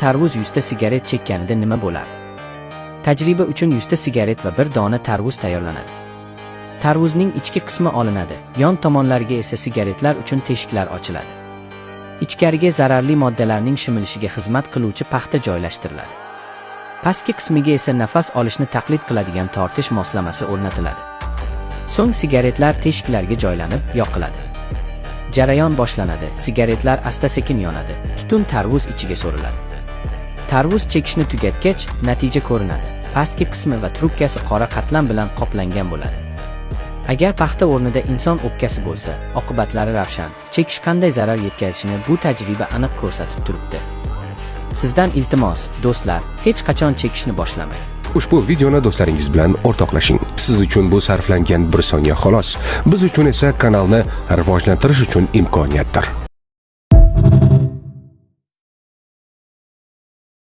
tarvuz 100 ta sigaret chekkanida nima bo'ladi? Tajriba uchun 100 ta sigaret va 1 dona tarvuz tayyorlanadi. Tarvuzning ichki qismi olinadi, yon tomonlariga esa sigaretlar uchun teshiklar ochiladi. Ichkariga zararli moddalarning shimilishiga xizmat qiluvchi paxta joylashtiriladi. Pastki qismiga esa nafas olishni taqlid qiladigan tortish moslamasi o'rnatiladi. So'ng sigaretlar teshiklarga joylanib, yoqiladi. Jarayon boshlanadi, sigaretlar asta-sekin yonadi, tutun tarvuz ichiga so'riladi. Tarvuz chekishni tugatgach, natija ko'rinadi. Pastki qismi va trubkasi qora qatlam bilan qoplangan bo'ladi. Agar paxta o'rnida inson o'pkasi bo'lsa, oqibatlari ravshan. Chekish qanday zarar yetkazishini bu tajriba aniq ko'rsatib turibdi. Sizdan iltimos, do'stlar, hech qachon chekishni boshlamang. Ushbu videoni do'stlaringiz bilan o'rtoqlashing. Siz uchun bu sarflangan 1 soniya xolos, biz uchun esa kanalni rivojlantirish uchun imkoniyatdir.